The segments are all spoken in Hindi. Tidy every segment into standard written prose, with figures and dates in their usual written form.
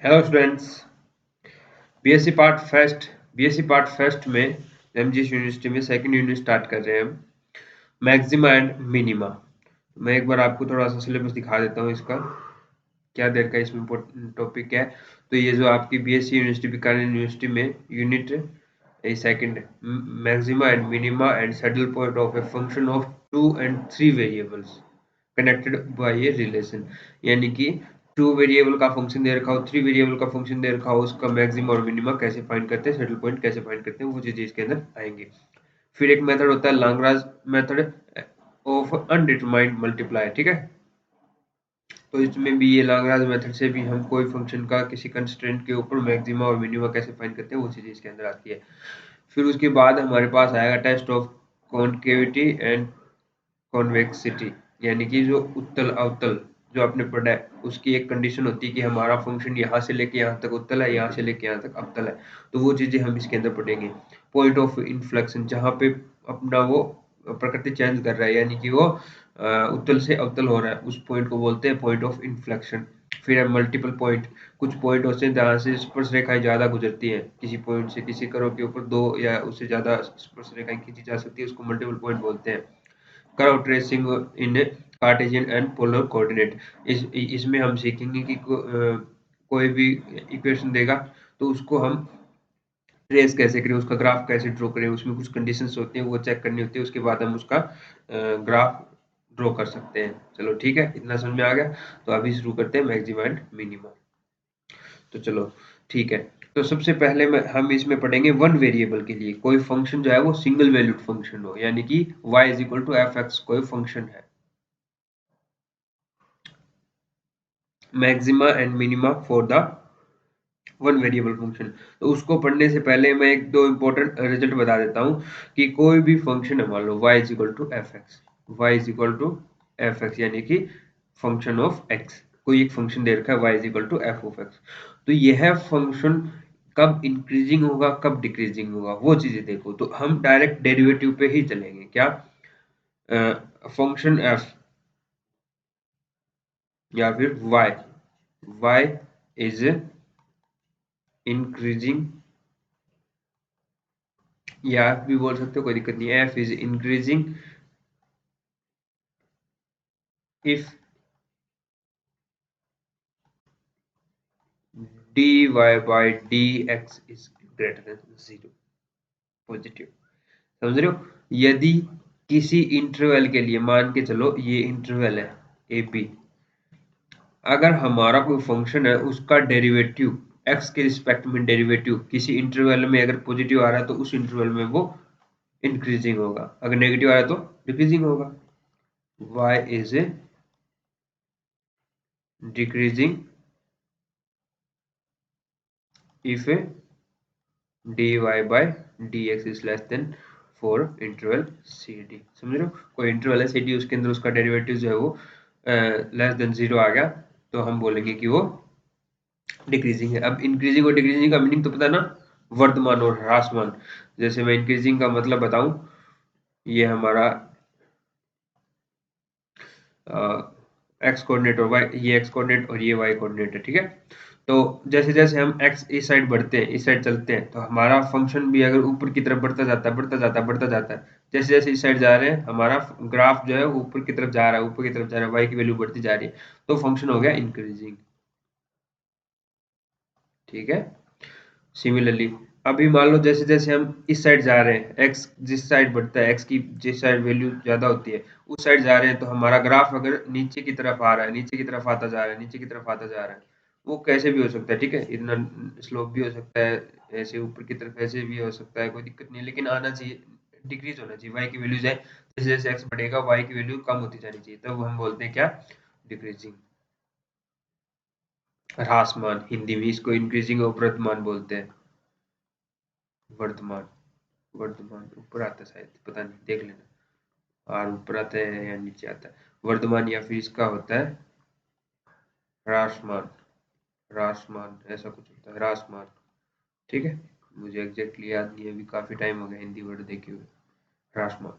Hello students. BSc part first में एमजीएस यूनिवर्सिटी में सेकंड यूनिट स्टार्ट कर रहे हैं हम, मैक्सिमा एंड मिनिमा। मैं एक बार आपको थोड़ा सा सिलेबस दिखा देता हूँ इसका, क्या देर का इसमें टॉपिक है। तो ये जो आपकी बीएससी यूनिवर्सिटी बीकानेर यूनिवर्सिटी में unit second, maxima and minima and saddle point of a function of 2 and 3 variables connected by a relation, यानी कि 2 वेरिएबल का फंक्शन दे रखा हो, 3 वेरिएबल का फंक्शन दे रखा हो, उसका मैक्सिमा और मिनिमा कैसे फाइंड करते हैं, सेटल पॉइंट कैसे फाइंड करते हैं, वो चीजें इसके अंदर आएंगे। फिर एक मेथड होता है Lagrange method of undetermined multiply, ठीक है। तो इसमें भी ये लाग्रांज मेथड से भी हम कोई फंक्शन का किसी कंस्ट्रेंट के ऊपर मैक्सिमा और मिनिमा कैसे फाइंड करते हैं, वो चीजें इसके अंदर आती है। फिर उसके बाद हमारे पास आएगा test of concavity and convexity, यानी कि जो उत्तल अवतल जो आपने पढ़ा है उसकी एक कंडीशन होती है कि हमारा फंक्शन यहाँ से लेके यहाँ तक उत्तल है, यहाँ से लेके यहाँ तक अवतल है। तो वो चीजें हम इसके अंदर पढ़ेंगे। पॉइंट ऑफ इन्फ्लेक्शन, जहाँ पे अपना वो प्रकृति चेंज कर रहा है, यानी कि वो उत्तल से अवतल हो रहा है, उस पॉइंट को बोलते हैं पॉइंट ऑफ इन्फ्लेक्शन। फिर है मल्टीपल पॉइंट, कुछ पॉइंट होते हैं जहाँ से स्पर्श रेखाएं ज्यादा गुजरती हैं, किसी पॉइंट से किसी कर्व के ऊपर दो या उससे ज्यादा स्पर्श रेखाएं खींची जा सकती है, उसको मल्टीपल पॉइंट बोलते हैं। Curve tracing in Cartesian and polar coordinate, इसमें हम सीखेंगे कि कोई भी इक्वेशन देगा तो उसको हम ट्रेस कैसे करें, उसका ग्राफ कैसे ड्रॉ करें, उसमें कुछ कंडीशंस होती हैं वो चेक करनी होती है, उसके बाद हम उसका ग्राफ ड्रॉ कर सकते हैं। चलो ठीक है, इतना समझ में आ गया। तो अभी शुरू करते हैं मैक्सिमा एंड मिनिमा। तो चलो ठीक है। तो सबसे पहले हम इसमें पढ़ेंगे वन वेरिएबल के लिए कोई फंक्शन जो है वो सिंगल वैल्यूड फंक्शन हो, यानी कि y is equal to f x कोई फंक्शन है, maxima and minima for the one variable function. तो उसको पढ़ने से पहले मैं एक दो इंपॉर्टेंट रिजल्ट बता देता हूँ कि कोई भी फंक्शन है, मान लो y is equal to f x, y is equal to f x, यानी कि फंक्शन ऑफ x, कोई एक फंक्शन दे रखा है y is equal to f of x. तो यह फंक्शन कब इंक्रीजिंग होगा कब डिक्रीजिंग होगा वो चीजें देखो। तो हम डायरेक्ट डेरिवेटिव पे ही चलेंगे, क्या फंक्शन f या फिर y इज इंक्रीजिंग, या आप भी बोल सकते हो, कोई दिक्कत नहीं है, f is increasing if dy by dx is greater than 0, positive. समझ रहे हो, यदि किसी इंटरवल के लिए, मान के चलो ये इंटरवल है ए बी, अगर हमारा कोई फंक्शन है उसका डेरिवेटिव x के रिस्पेक्ट में डेरिवेटिव किसी इंटरवल में अगर पॉजिटिव आ रहा है तो उस इंटरवल में वो इंक्रीजिंग होगा, अगर नेगेटिव आ रहा है तो डिक्रीजिंग होगा। y is decreasing if dy by dx is less than for interval cd। समझ रहे हो, कोई इंटरवल है cd, उसके अंदर उसका डेरिवेटिव जो है वो लेस देन 0 आ गया तो हम बोलेंगे कि वो डिक्रीजिंग है। अब इंक्रीजिंग और डिक्रीजिंग का मीनिंग तो पता है ना, वर्धमान और ह्रासमान। जैसे मैं इंक्रीजिंग का मतलब बताऊं, ये हमारा एक्स कोऑर्डिनेट और वाई, ये एक्स कोऑर्डिनेट और ये वाई कोऑर्डिनेट है, ठीक है। तो जैसे जैसे हम एक्स इस साइड बढ़ते हैं, इस साइड चलते हैं, तो हमारा फंक्शन भी अगर ऊपर की तरफ बढ़ता जाता है, बढ़ता जाता है, बढ़ता जाता है, जैसे जैसे इस साइड जा रहे हैं हमारा ग्राफ जो है ऊपर की तरफ जा रहा है, ऊपर की तरफ जा रहा है, वाई की वैल्यू बढ़ती जा रही है, तो फंक्शन हो गया इंक्रीजिंग, ठीक है। सिमिलरली अभी मान लो जैसे जैसे हम इस साइड जा रहे हैं, एक्स जिस साइड बढ़ता है, एक्स की जिस साइड वैल्यू ज्यादा होती है उस साइड जा रहे हैं, तो हमारा ग्राफ अगर नीचे की तरफ आ रहा है, नीचे की तरफ आता जा रहा है, नीचे की तरफ आता जा रहा है, वो कैसे भी हो सकता है, ठीक है। इतना स्लोप भी हो सकता है, ऐसे ऊपर की तरफ ऐसे भी हो सकता है, कोई दिक्कत नहीं, लेकिन आना चाहिए, डिक्रीज होना चाहिए, वाई की वैल्यू जाए, जैसे जैसे एक्स बढ़ेगा वाई की वैल्यू कम होती जानी चाहिए, तब हम बोलते हैं क्या, डिक्रीजिंग। ह्रासमान, हिंदी में इसको इंक्रीजिंग और वर्धमान बोलते हैं, वर्धमान, वर्धमान ऊपर आता है शायद, पता नहीं, देख लेना, और ऊपर आता है या नीचे आता है वर्धमान, या फिर इसका होता है ह्रासमान, ह्रासमान ऐसा कुछ होता है, ह्रासमान, ठीक है। मुझे एग्जैक्टली याद नहीं है, अभी काफी टाइम हो गया हिंदी वर्ड देखे हुए। ह्रासमान।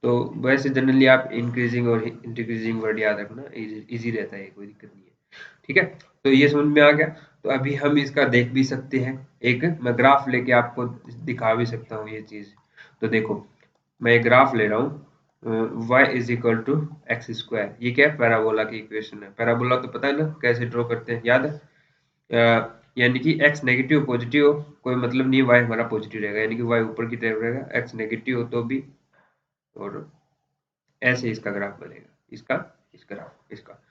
तो वैसे जनरली आप इंक्रीजिंग और डिक्रीजिंग वर्ड याद रखना, इजी रहता है, कोई दिक्कत नहीं है, ठीक है। तो ये समझ में आ गया। तो अभी हम इसका देख भी सकते हैं, एक मैं ग्राफ लेके आपको दिखा भी सकता हूँ ये चीज। तो देखो मैं एक ग्राफ ले रहा हूँ, y is equal to x square, ये क्या है, पैराबोला की इक्वेशन है। पैराबोला तो पता है ना कैसे ड्रॉ करते हैं, याद है? यानी कि x नेगेटिव पॉजिटिव हो कोई मतलब नहीं, y हमारा पॉजिटिव रहेगा, यानी कि y ऊपर की तरफ रहेगा, x नेगेटिव हो तो भी, और ऐसे इसका ग्राफ बनेगा, इसका इस ग्राफ इसका।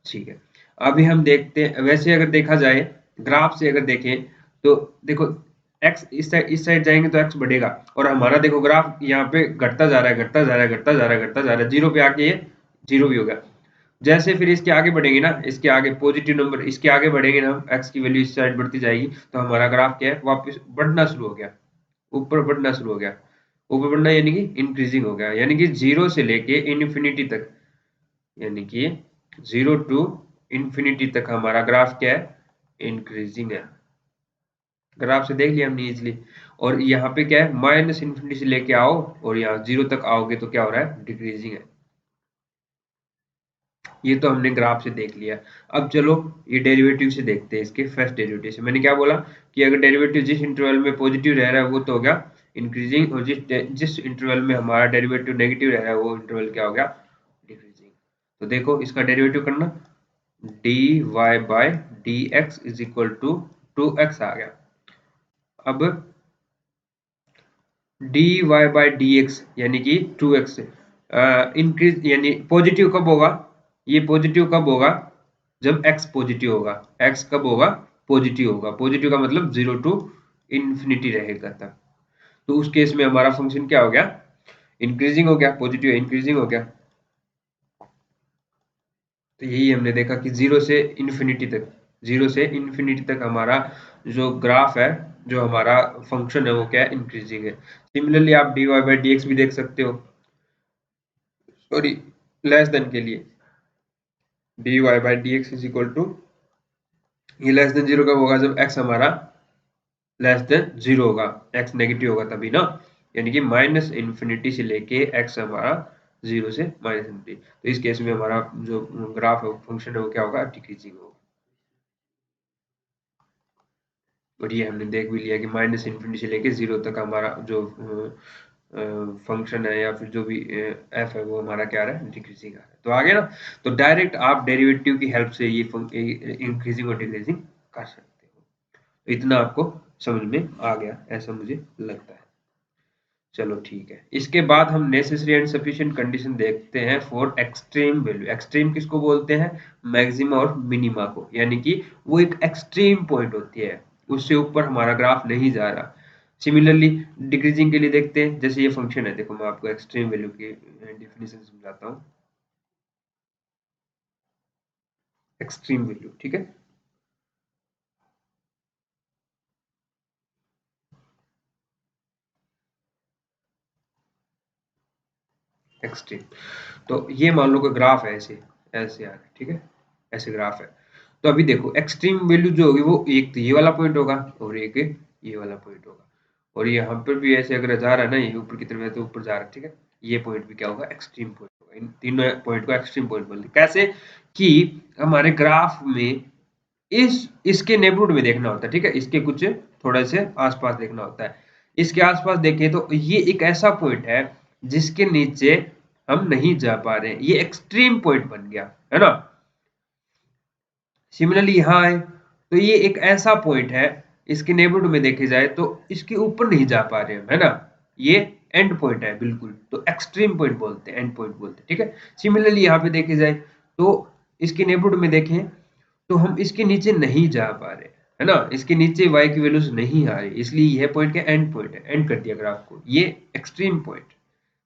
ठीक है, अभी हम देखते हैं, वैसे अगर देखा जाए ग्राफ से अगर देखें तो देखो x इस साइड जाएंगे तो x बढ़ेगा, और हमारा देखो ग्राफ यहाँ पे घटता जा रहा है, घटता जा रहा है, घटता जा रहा है, घटता जा रहा है, जीरो पे आके ये जीरो भी होगा। जैसे फिर इसके आगे बढ़ेंगे ना, इसके आगे पॉजिटिव नंबर इसके आगे बढ़ेंगे ना, x की वैल्यू इस साइड बढ़ती जाएगी, तो हमारा ग्राफ क्या है, वापस बढ़ना शुरू हो गया, ऊपर बढ़ना शुरू हो गया। ऊपर बढ़ना यानी कि इंक्रीजिंग हो गया, यानी कि जीरो से लेके इन्फिनिटी तक, यानी कि जीरो टू इंफिनिटी तक हमारा ग्राफ क्या है, इंक्रीजिंग है। ग्राफ से देख लिया हमने इजिली। और यहाँ पे क्या है, माइनस इन्फिनिटी से लेके आओ और यहाँ जीरो तक आओगे तो क्या हो रहा है, डिक्रीजिंग है। ये तो हमने ग्राफ से देख लिया। अब चलो ये डेरिवेटिव से देखते हैं, इसके फर्स्ट डेरिवेटिव से। मैंने क्या बोला कि अगर डेरिवेटिव जिस इंटरवल में पॉजिटिव रह रहा है वो तो हो गया इंक्रीजिंग, और जिस इंटरवल में हमारा डेरिवेटिव नेगेटिव रह रहा है वो इंटरवल क्या हो गया, डिक्रीजिंग। तो देखो इसका डेरिवेटिव करना, d y by d x is equal to two x आ गया। अब d y by d x यानी कि टू एक्स इंक्रीज, यानी पॉजिटिव कब होगा, ये पॉजिटिव कब होगा, जब x पॉजिटिव होगा। x कब होगा, पॉजिटिव होगा। पॉजिटिव का मतलब जीरो टू इन्फिनिटी रहेगा तब। तो उस केस में हमारा फंक्शन क्या हो गया, इंक्रीजिंग हो गया, पॉजिटिव इंक्रीजिंग हो गया। तो यही हमने देखा कि जीरो से इन्फिनिटी तक, जीरो से इन्फिनिटी तक हमारा जो ग्राफ है, जो हमारा फंक्शन है वो क्या है, इंक्रीजिंग है। सिमिलरली आप d y by d x भी देख सकते हो, सॉरी लेस देन के लिए, d y by d x is equal to, ये लेस देन जीरो कब होगा, जब एक्स हमारा लेस देन जीरो होगा, एक्स नेगेटिव होगा तभी ना, यानी कि माइनस इन्फिनिटी से लेके एक्स हमारा जीरो से माइनस इन्फिनिटी। तो इस केस में हमारा जो ग्राफ है फंक्शन है वो क्या होगा, डिक्रीजिंग होगा। और ये हमने देख भी लिया कि माइनस इन्फिनिटी से लेके जीरो तक हमारा जो फंक्शन है या फिर जो भी एफ है वो हमारा क्या आ रहा है, डिक्रीजिंग आ रहा है। तो आगे ना, तो डायरेक्ट आप डेरिवेटिव की हेल्प से ये इंक्रीजिंग और डिक्रीजिंग कर सकते हो। तो इतना आपको समझ में आ गया ऐसा मुझे लगता है। चलो ठीक है, इसके बाद हम नेसेसरी एंड सफिशिएंट कंडीशन देखते हैं फॉर एक्सट्रीम वैल्यू। एक्सट्रीम किसको बोलते हैं, मैक्सिमा और मिनिमा को, यानी कि वो एक एक्सट्रीम पॉइंट होती है, उससे ऊपर हमारा ग्राफ नहीं जा रहा। सिमिलरली डिक्रीजिंग के लिए देखते हैं, जैसे ये फंक्शन है, देखो मैं आपको एक्सट्रीम वैल्यू की डेफिनेशन समझाता हूँ। एक्सट्रीम वैल्यू, ठीक है, एक्सट्रीम। तो ये मान लो कोई ग्राफ है, ऐसे ऐसे आ रहा है, ठीक है, ऐसे ग्राफ है। तो अभी देखो एक्सट्रीम वैल्यू जो होगी वो एक तो ये वाला पॉइंट होगा और एक ये वाला पॉइंट होगा, और यहाँ पर भी ऐसे अगर जा रहा है ना, ये ऊपर की तरफ है तो ऊपर जा रहा है, ठीक है, ये पॉइंट भी क्या होगा, एक्सट्रीम पॉइंट होगा। इन तीनों पॉइंट को एक्सट्रीम पॉइंट बोलते हैं। कैसे कि हमारे ग्राफ में इस इसके नेबरहुड में देखना होता है, ठीक है, इसके कुछ थोड़ा से आसपास देखना होता है। इसके आसपास देखें तो ये एक ऐसा पॉइंट है जिसके नीचे हम नहीं जा पा रहे हैं, ये एक्सट्रीम पॉइंट बन गया है ना। सिमिलरली यहाँ है तो ये एक ऐसा पॉइंट है, इसके नेबरहुड में देखे जाए तो इसके ऊपर नहीं जा पा रहे हम, है ना, ये एंड पॉइंट है बिल्कुल, तो एक्सट्रीम पॉइंट बोलते हैं, एंड पॉइंट बोलते हैं, ठीक है। सिमिलरली यहाँ पे देखे जाए तो इसके नेबरहुड में देखें तो हम इसके नीचे नहीं जा पा रहे, है ना, इसके नीचे y की वैल्यूज नहीं आ रही, इसलिए यह पॉइंट क्या एंड पॉइंट है, एंड कर दिया ग्राफ को, ये एक्सट्रीम पॉइंट,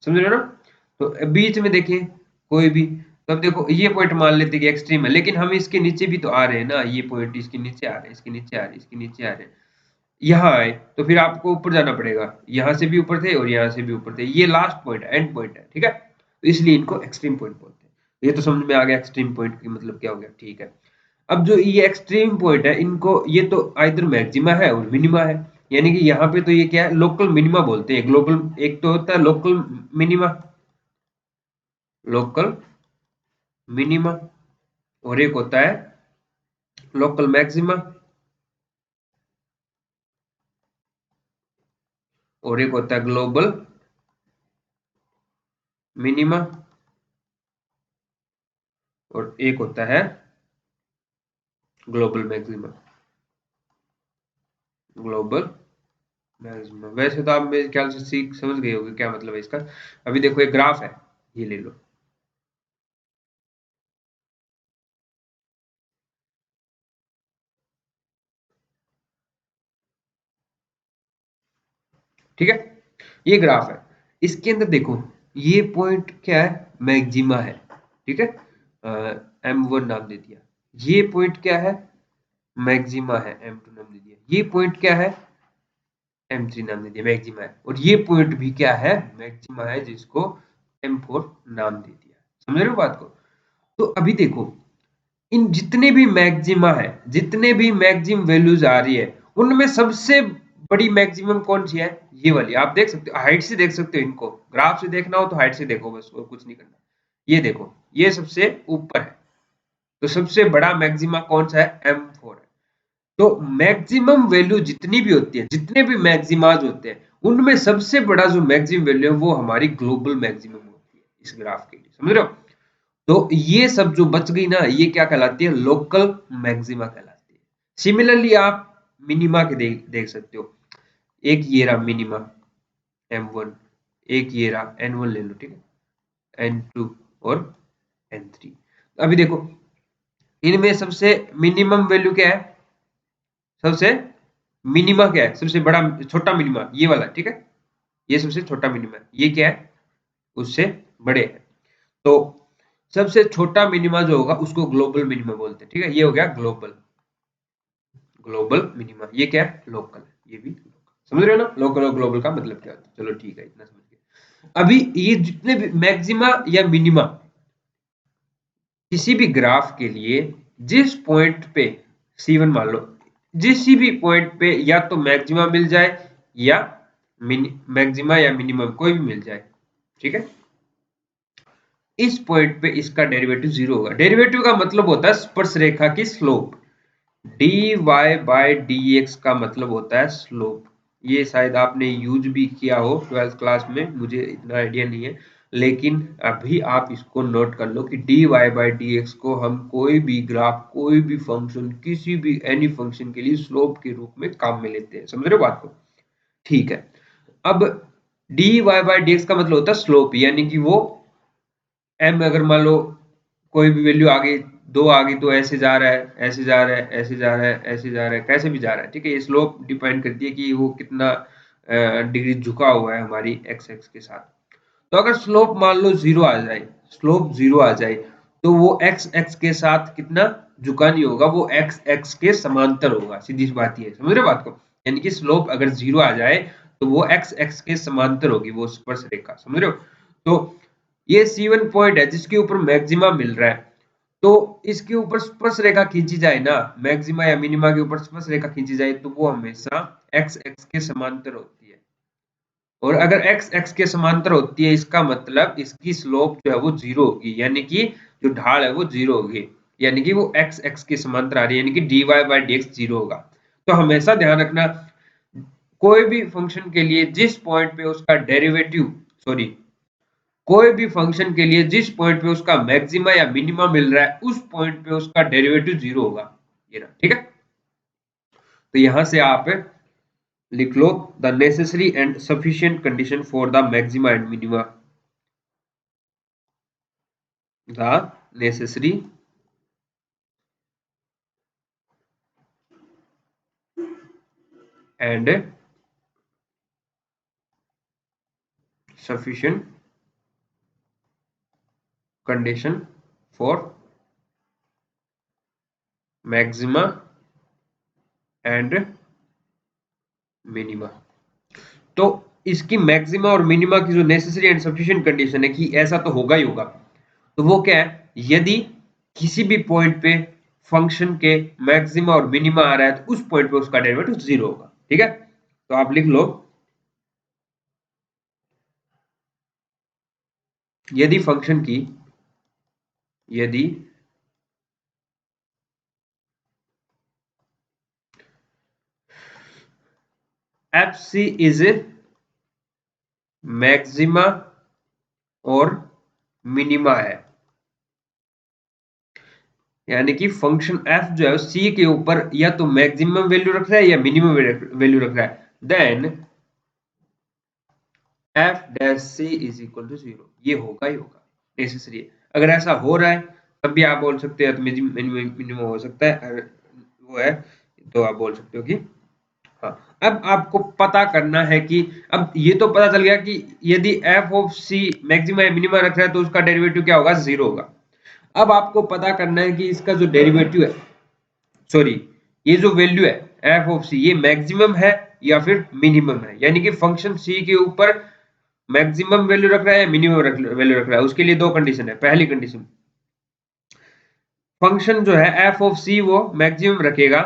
समझ रहे हो ना। तो बीच में देखें कोई भी, तब देखो ये पॉइंट मान लेते हैं कि एक्सट्रीम है, लेकिन हम इसके नीचे भी तो आ रहे हैं ना, ये पॉइंट इसके नीचे आ रहे हैं, इसके नीचे आ रहे हैं, इसके नीचे आ रहे हैं, यहाँ आए तो फिर आपको ऊपर जाना पड़ेगा, यहाँ से भी ऊपर थे और यहाँ से भी ऊपर थे, ये लास्ट पॉइंट है, एंड पॉइंट है, ठीक है, तो इसलिए इनको एक्सट्रीम पॉइंट बोलते हैं। ये तो समझ में आ गया एक्सट्रीम पॉइंट की मतलब क्या हो गया, ठीक है। अब जो ये एक्सट्रीम पॉइंट है, इनको ये तो आइदर मैक्सिमा है और मिनिमा है, यानी कि यहाँ पे तो ये क्या है, लोकल मिनिमा बोलते हैं, ग्लोबल एक तो होता है लोकल मिनिमा, लोकल मिनिमा, और एक होता है लोकल मैक्सिमा। और एक होता है ग्लोबल मिनिमा और एक होता है ग्लोबल मैक्सिमा। ग्लोबल मैक्सिमा, वैसे तो आप मेरे ख्याल से सीख समझ गए होंगे क्या मतलब है इसका। अभी देखो एक ग्राफ है, ये ले लो। ठीक है, ये ग्राफ है। इसके अंदर देखो, ये पॉइंट क्या है, मैक्सिमा है। ठीक है, M1 नाम दे दिया। ये पॉइंट क्या है, मैक्सिमा है, M2 नाम दे दिया। ये पॉइंट क्या है, M3 नाम दे दिया, मैक्सिमा है। और ये पॉइंट भी क्या है, मैक्सिमा है, जिसको M4 नाम दे दिया। समझ रहे हो बात को। तो अभी देखो, इन जितने भी मैक्सिमा है, जितने भी मैक्सिमम वैल्यूज आ रही है, उनमें सबसे बड़ी मैक्सिमम कौन सी है, ये वाली। आप देख सकते हो, हाइट से देख सकते हो इनको। ग्राफ से देखना हो तो हाइट से देखो बस, और कुछ नहीं करना। ये देखो, ये सबसे ऊपर है। तो सबसे बड़ा मैक्सिमा कौन सा है, M4 है। तो मैक्सिमम वैल्यू जितनी भी होती है, जितने भी मैक्सिमाज होते हैं, उनमें सबसे बड़ा जो मैक्सिमम वैल्यू है वो हमारी ग्लोबल मैक्सिमम होती है इस ग्राफ के लिए। समझ रहे हो। तो ये सब जो बच गई ना, ये क्या कहलाती है, लोकल मैक्सिमा कहलाती है। सिमिलरली आप मिनिमा के देख सकते हो। एक ये रहा मिनिमा M1, एक ये रहा N1 ले लो। ठीक है, N2 और N3। अभी देखो, इनमें सबसे मिनिमम वैल्यू क्या है, सबसे मिनिमा क्या है, सबसे बड़ा छोटा मिनिमा ये वाला। ठीक है, ये सबसे छोटा मिनिमा है। ये क्या है, उससे बड़े है। तो सबसे छोटा मिनिमा जो होगा उसको ग्लोबल मिनिमा बोलते हैं। ठीक है, ये हो गया ग्लोबल। ग्लोबल मिनिमा, ये क्या है, लोकल है। ये भी लोकल। समझ रहे हो ना, लोकल और ग्लोबल का मतलब क्या होता है। चलो ठीक है, इतना समझ गए। अभी ये जितने भी मैक्सिमा या मिनिमा किसी भी ग्राफ के लिए, जिस पॉइंट पे C1 मान लो, किसी भी पॉइंट पे या तो मैक्सिमा मिल जाए या मैक्सिमा या मिनिमम कोई भी मिल जाए। ठीक है, इस पॉइंट पे इसका डेरिवेटिव जीरो होगा। डेरिवेटिव का मतलब होता है स्पर्श रेखा की slope. D y by d x का मतलब होता है स्लोप। ये शायद आपने यूज भी किया हो 12th क्लास में, मुझे इतना आइडिया नहीं है। लेकिन अभी आप इसको नोट कर लो कि d y by d x को हम कोई भी ग्राफ, कोई भी फंक्शन, किसी भी एनी फंक्शन के लिए स्लोप के रूप में काम में लेते हैं। समझ रहे हो बात को। ठीक है, अब d y by d x का मतलब होता है स्लोप, यानी कि वो एम अगर मान लो कोई भी वैल्यू आ गई, दो आ गई, तो ऐसे जा रहा है, ऐसे जा रहा है, ऐसे जा रहा है, ऐसे जा रहा है, कैसे भी जा रहा है। ठीक है, ये स्लोप डिपेंड करती है कि वो कितना डिग्री झुका हुआ है हमारी एक्स एक्स के साथ। तो अगर स्लोप मान लो जीरो आ जाए, स्लोप जीरो आ जाए, तो वो एक्स एक्स के साथ कितना झुका नहीं होगा, वो एक्स एक्स के समांतर होगा। सीधी सी बात ये है, समझ रहे हो बात को। यानी कि स्लोप अगर जीरो आ जाए तो वो एक्स एक्स के समांतर होगी वो स्पर्श रेखा। समझ रहे हो। तो ये C1 पॉइंट है जिसके ऊपर मैक्सिमा मिल रहा है। तो इसके ऊपर स्पर्श रेखा खींची जाए ना, मैक्सिमा या मिनिमा के ऊपर स्पर्श रेखा खींची जाए, तो वो हमेशा एक्स एक्स के समांतर होती है। और अगर एक्स एक्स के समांतर होती है, इसका मतलब इसकी स्लोप जो है वो जीरो होगी, यानी कि जो ढाल है वो जीरो होगी। यानी कि वो एक्स एक्स के समांतर आ रही है, यानी कि d y by d x zero होगा। तो हमेशा ध्यान रखना, कोई भी फंक्शन के लिए जिस पॉइंट पे उसका डेरिवेटिव, सॉरी, कोई भी फंक्शन के लिए जिस पॉइंट पे उसका मैक्सिमा या मिनिमा मिल रहा है, उस पॉइंट पे उसका डेरिवेटिव जीरो होगा। ये रहा। ठीक है, तो यहां से आप लिख लो, the necessary and sufficient condition for the maxima and minima. The necessary and sufficient condition for maxima and minima। तो इसकी मैक्सिमा और मिनिमा की जो नेसेसरी एंड सफिशिएंट कंडीशन है कि ऐसा तो होगा ही होगा, तो वो क्या है, यदि किसी भी पॉइंट पे फंक्शन के मैक्सिमा और मिनिमा आ रहा है तो उस पॉइंट पे उसका डेरिवेटिव जीरो होगा। ठीक है, तो आप लिख लो, यदि फंक्शन की, यदि एफ सी इज मैक्सिमा और मिनिमा है, यानी कि फंक्शन एफ जो है सी के ऊपर या तो मैक्सिमम वैल्यू रख रहा है या मिनिमम वैल्यू रख रहा है, then f dash c is equal to 0, ये होगा ही होगा, नेसेसरी है। अगर ऐसा हो रहा है तब भी आप बोल सकते हैं तो मिनिमम हो सकता है, अगर वो है तो आप बोल सकते हो कि हाँ। अब आपको पता करना है कि अब ये तो पता चल गया कि यदि एफ ऑफ सी मैक्सिमम या मिनिमम रख रहा है तो उसका डेरिवेटिव क्या होगा, 0 होगा। अब आपको पता करना है कि इसका जो डेरिवेटिव है, सॉरी, ये जो वैल्यू है एफ ऑफ सी, ये मैक्सिमम है या फिर मिनिमम है, यानी कि फंक्शन सी के ऊपर मैक्सिमम वैल्यू रख रहा है, मिनिमम वैल्यू रख रहा है। उसके लिए दो कंडीशन है। पहली कंडीशन, फंक्शन जो है एफ ऑफ सी वो मैक्सिमम रखेगा,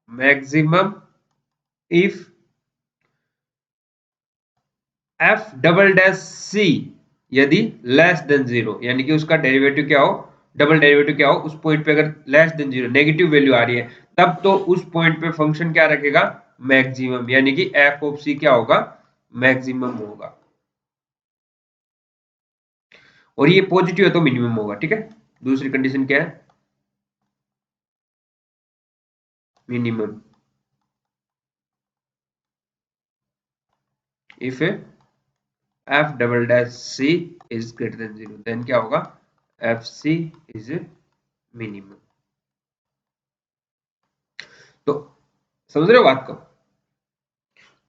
maximum if f double dash C यदि लेस देन 0, यानी कि उसका डेरिवेटिव क्या हो, डबल डेरिवेटिव क्या हो, उस पॉइंट पे अगर लेस देन 0 नेगेटिव वैल्यू आ रही है तब तो उस पॉइंट पे फंक्शन क्या रखेगा, मैक्सिमम, यानी कि एफ ऑफ सी क्या होगा, मैक्सिमम होगा। और ये पॉजिटिव है तो मिनिमम होगा, ठीक है। दूसरी कंडीशन क्या है, minimum if f double dash c is greater than 0, then क्या होगा, एफ सी इज मिनिमम। तो समझ रहे हो बात को,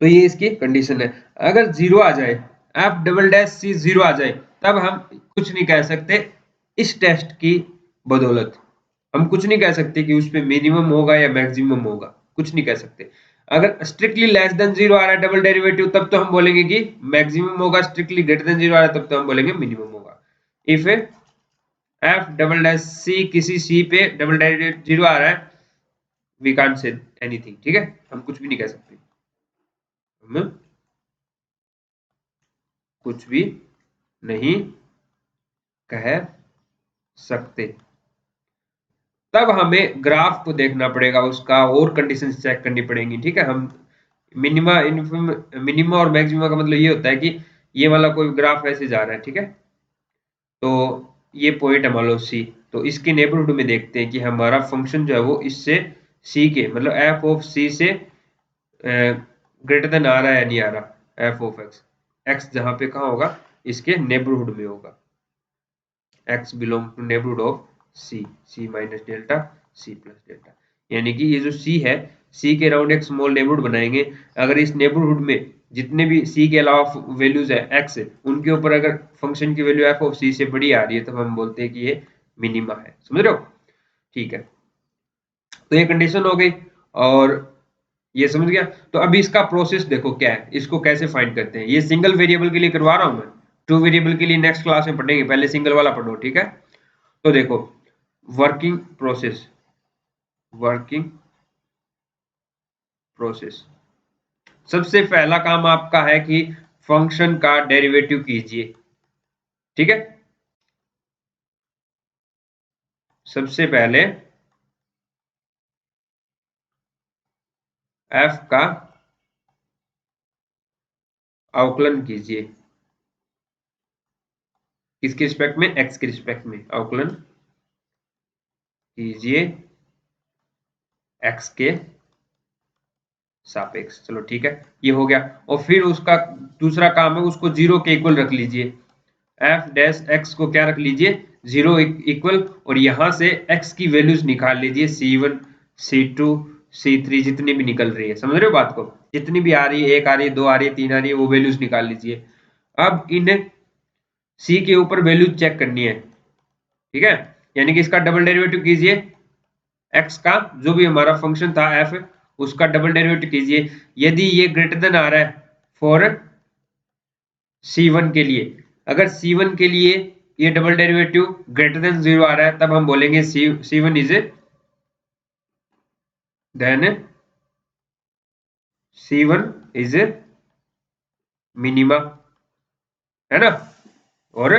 तो ये इसकी कंडीशन है। अगर 0 आ जाए, एफ डबल डैश सी 0 आ जाए, तब हम कुछ नहीं कह सकते इस टेस्ट की बदौलत, हम कुछ नहीं कह सकते कि उस पे मिनिमम होगा या मैक्सिमम होगा, कुछ नहीं कह सकते। अगर स्ट्रिक्टली लेस देन 0 आ रहा है डबल डेरिवेटिव, तब तो हम बोलेंगे कि मैक्सिमम होगा, स्ट्रिक्टली ग्रेटर देन 0 आ रहा है तब तो हम बोलेंगे मिनिमम होगा। इफ एफ डबल डैश सी किसी सी पे डबल डेरिवेटिव 0 आ रहा है, वी कांट से एनीथिंग, ठीक है, हम कुछ भी नहीं कह सकते, हम कुछ भी नहीं कह सकते। तब हमें ग्राफ को देखना पड़ेगा, उसका और कंडीशन चेक करनी पड़ेंगी, ठीक है। हम मिनिमा मिनिमा और मैक्सिमा का मतलब ये होता है कि ये वाला कोई ग्राफ ऐसे जा रहा है, ठीक है, तो ये पॉइंट है मान लो सी, तो इसके नेबरहुड में देखते हैं कि हमारा फंक्शन जो है वो इससे सी के मतलब एफ ऑफ सी से ग्रेटर देन आ रहा है या नहीं आ रहा, एफ ऑफ एक्स, एक्स जहां पे कहाँ होगा, इसके नेबरहुड में होगा, x belong to neighbourhood of c, c minus delta, c plus delta, यानी कि ये जो सी है, सी के अराउंड एक स्मॉल नेबरहुड बनाएंगे। अगर इस नेबरहुड में जितने भी सी के अलावा वैल्यूज है एक्स, उनके ऊपर अगर फंक्शन की वैल्यू एफ ऑफ सी से बड़ी आ रही है, तब हम बोलते हैं कि ये मिनिमा है, समझ रहे हो, ठीक है। तो ये कंडीशन हो गई, और ये समझ गया। तो अभी इसका प्रोसेस देखो क्या है, इसको कैसे फाइंड करते हैं। ये सिंगल वेरिएबल के लिए करवा रहा हूं मैं, टू वेरिएबल के लिए नेक्स्ट क्लास में पढ़ेंगे, पहले सिंगल वाला पढ़ो, ठीक है। तो देखो, वर्किंग प्रोसेस, वर्किंग प्रोसेस, सबसे पहला काम आपका है कि फंक्शन का डेरिवेटिव कीजिए, ठीक है। सबसे पहले एफ का अवकलन कीजिए, किसके रिस्पेक्ट में, एक्स के रिस्पेक्ट में अवकलन कीजिए, एक्स के सापेक्ष, चलो ठीक है, ये हो गया। और फिर उसका दूसरा काम है, उसको 0 के इक्वल रख लीजिए, एफ डैश एक्स को क्या रख लीजिए, 0 इक्वल, और यहां से एक्स की वैल्यूज निकाल लीजिए, C1 C2 C3 जितनी भी निकल रही है, समझ रहे हो बात को, जितनी भी आ रही है, 1 आ रही है, 2 आ रही है, 3 आ रही है, वो वैल्यूज निकाल लीजिए। अब इन सी के ऊपर वैल्यू चेक करनी है, ठीक है, यानी कि इसका डबल डेरिवेटिव कीजिए, एक्स का जो भी हमारा फंक्शन था एफ, उसका डबल डेरिवेटिव कीजिए, यदि ये ग्रेटर देन आ रहा है फॉर C1 के लिए, अगर C1 के लिए ये डबल डेरिवेटिव ग्रेटर देन 0 आ रहा है, तब हम बोलेंगे C1 is then C1 is minima, है ना, और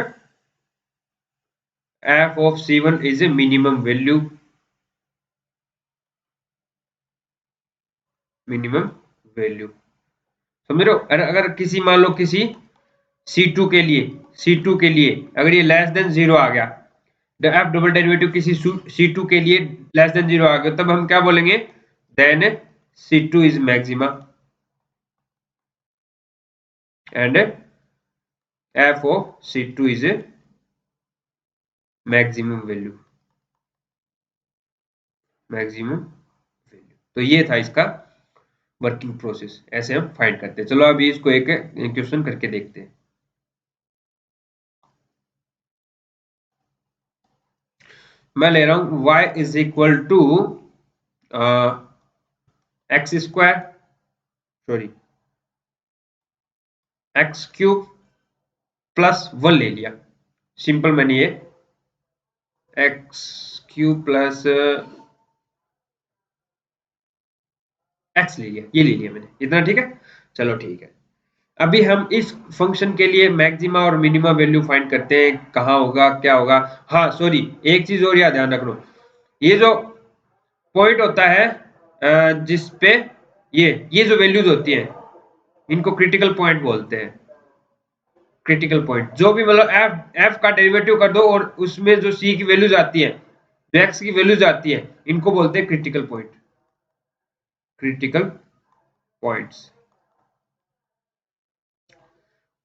F of C1 is minimum value, minimum value, समझ रहे हो? अगर किसी मान लो किसी C2 के लिए अगर ये लेस देन 0 आ गया, एफ डबल डेरिवेटिव किसी C2 के लिए लेस देन 0 आ गया, तब हम क्या बोलेंगे? Then C2 is maxima and f of C2 is maximum value. तो ये था इसका वर्किंग प्रोसेस, ऐसे हम फाइंड करते हैं। चलो अभी इसको एक क्वेश्चन करके देखते हैं। मैं ले रहा हूं y is equal to x square, sorry x cube plus 1 ले लिया। सिंपल मैंने ये एक्स क्यूब प्लस एक्स ले लिया, ये ले लिया मैंने, इतना ठीक है। चलो ठीक है, अभी हम इस फंक्शन के लिए मैक्सिमा और मिनिमा वैल्यू फाइंड करते हैं। कहाँ होगा, क्या होगा? हाँ सॉरी, एक चीज और याद ध्यान रखना, ये जो पॉइंट होता है जिस पे ये जो वैल्यूज होती हैं, इनको क्रिटिकल पॉइंट बोलते हैं। क्रिटिकल पॉइंट जो भी मतलब एफ का डेरिवेटिव कर दो और उसमें जो सी की वैल्यूज आती है, जो एक्स की वैल्यूज आती है, इनको बोलते हैं क्रिटिकल पॉइंट। Critical points.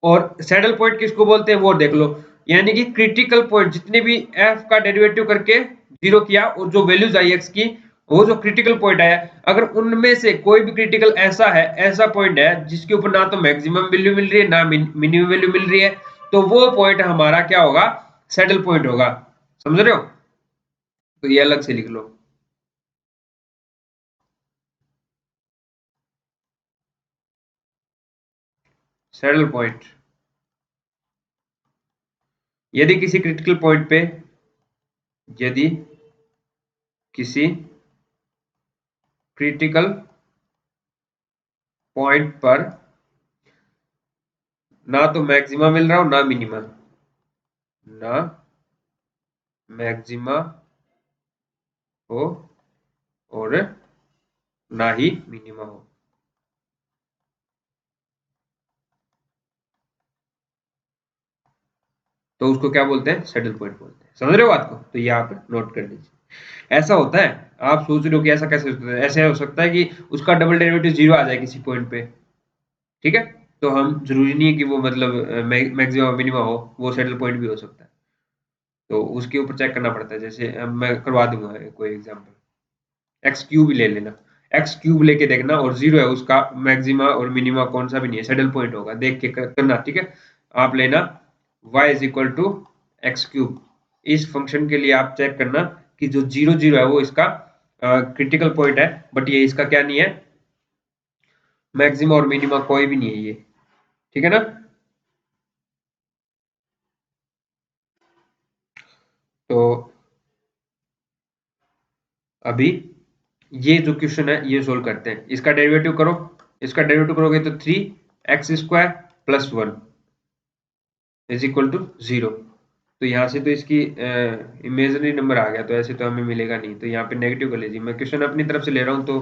और सैडल पॉइंट किसको बोलते हैं वो देख लो, यानी कि क्रिटिकल पॉइंट जितने भी एफ का डेरिवेटिव करके जीरो किया और जो वैल्यूज आई एक्स की, वो जो क्रिटिकल पॉइंट आया, अगर उनमें से कोई भी क्रिटिकल ऐसा है, ऐसा पॉइंट है जिसके ऊपर ना तो मैक्सिमम वैल्यू मिल रही है ना मिनिमम वैल्यू मिल रही है, तो वो पॉइंट हमारा क्या होगा? सैडल पॉइंट होगा। समझ रहे हो? तो ये अलग से लिख लो, सैडल पॉइंट। यदि किसी क्रिटिकल पॉइंट पे, यदि किसी क्रिटिकल पॉइंट पर ना तो मैक्सिमा मिल रहा हो ना मिनिमा, ना मैक्सिमा हो और ना ही मिनिमा हो, तो उसको क्या बोलते हैं? सैडल पॉइंट बोलते हैं। समझ रहे हो बात को? तो ये आप नोट कर लीजिए। ऐसा होता है, आप सोच रहे हो कि ऐसा कैसे हो सकता है? ऐसे हो सकता है कि उसका डबल डेरिवेटिव जीरो आ जाए किसी पॉइंट पे, ठीक है? तो हम जरूरी नहीं है कि वो मतलब मैक्सिमम मिनिमा हो, वो सैडल पॉइंट भी हो सकता है। तो उसके ऊपर चेक करना पड़ता है। जैसे मैं करवा दूंगा कोई एग्जांपल, एक्स क्यूब ले लेना, एक्स क्यूब लेके देखना और जीरो है, उसका मैक्सिमा और मिनिमा कौन सा भी नहीं है, सैडल पॉइंट होगा, देख के करना, ठीक है? आप लेना y is equal to x cube. इस फंक्शन के लिए आप चेक करना कि जो जीरो जीरो है वो इसका क्रिटिकल पॉइंट है, बट ये इसका क्या नहीं है? मैक्सिमा और मिनिमा कोई भी नहीं है ये, ठीक है ना? तो अभी ये जो क्वेश्चन है ये सोल्व करते हैं। इसका डेरिवेटिव करो, इसका डेरिवेटिव करोगे तो 3x² plus 1 is equal to 0। तो यहाँ से तो इसकी इमेजनरी नंबर आ गया, तो ऐसे तो हमें मिलेगा नहीं, तो यहाँ पे नेगेटिव कर लीजिए। मैं क्वेश्चन अपनी तरफ से ले रहा हूँ तो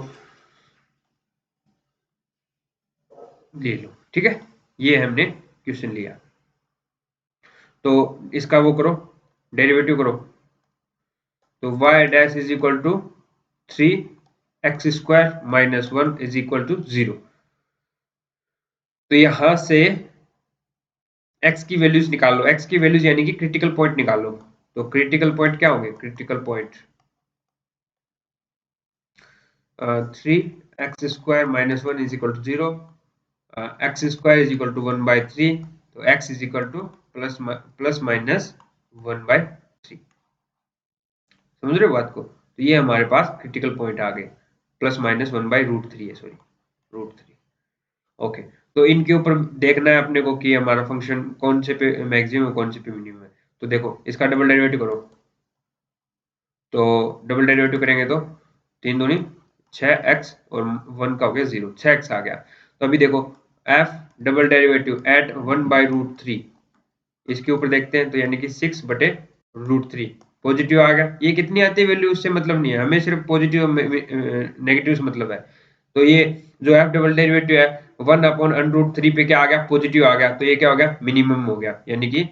ले लो, ठीक है? ये हमने क्वेश्चन लिया, तो इसका वो करो, डेरिवेटिव करो। तो y dash is equal to 3x² minus 1 is equal to 0। तो यहां से x की वैल्यूज निकाल लो, x की वैल्यूज यानी कि क्रिटिकल पॉइंट निकालो। तो क्रिटिकल पॉइंट क्या होंगे? Critical point 3x² minus 1 is equal to 0, x² is equal to 1/3, तो x is equal to plus minus 1/3। समझ रहे हो बात को? तो ये हमारे पास क्रिटिकल पॉइंट आ गए, प्लस माइनस 1/√3 है, सॉरी √3। ओके, तो इनके ऊपर देखना है अपने को कि हमारा फंक्शन कौन से पे मैक्सिमम है, कौन से पे मिनिमम है। तो देखो इसका डबल डेरिवेटिव करो, तो डबल डेरिवेटिव करेंगे तो 3 दूनी 6x और 1 का हो गया 0, 6x आ गया। तो अभी देखो f डबल डेरिवेटिव एट 1/√3, इसके ऊपर देखते हैं, तो यानी कि 6/√3 पॉजिटिव आ गया। ये कितनी आती है वैल्यू उससे मतलब नहीं है, हमें सिर्फ पॉजिटिव नेगेटिव से मतलब है। तो ये जो f डबल डेरिवेटिव है 1 अपॉन √3 पे क्या आ गया, पॉजिटिव आ गया, तो ये क्या हो गया, मिनिमम हो गया, यानी कि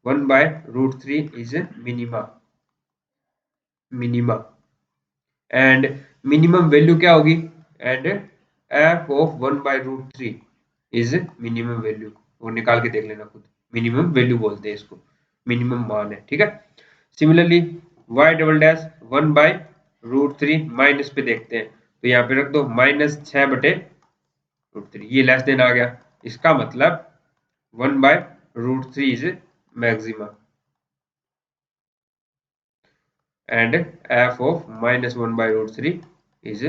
1/√3 is minima, minima. And minimum value क्या होगी, and f of 1/√3 is minimum value, वो निकाल के देख लेना खुद, मिनिमम वैल्यू बोलते हैं इसको, मिनिमम मान है, ठीक है। Similarly y double dash 1/√3 minus पे देखते हैं, तो यहाँ पे रख दो -6/√3, ये लेस देन आ गया, इसका मतलब 1/√3 is maximum and f of -1/√3 is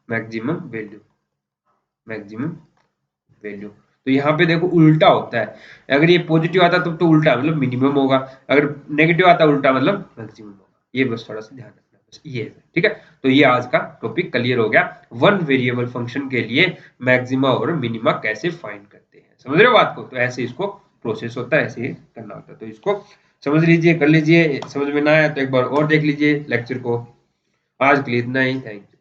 maximum value, maximum value. तो यहाँ पे देखो उल्टा होता है, अगर ये पॉजिटिव आता तब तो उल्टा मतलब मिनिमम होगा, अगर नेगेटिव आता उल्टा मतलब मैक्सिमम होगा, ये बस थोड़ा सा ध्यान रखना, बस ये है, ठीक है। तो ये आज का टॉपिक क्लियर हो गया, वन वेरिएबल फंक्शन के लिए मैक्सिमा और मिनिमा कैसे फाइंड करते हैं, समझ रहे हो बात को। तो ऐसे इसको प्रोसेस होता है, ऐसे ही करना होता है, तो इसको समझ लीजिए, कर लीजिए, समझ में ना आया तो एक बार और देख लीजिए लेक्चर को। आज के लिए इतना ही, थैंक यू।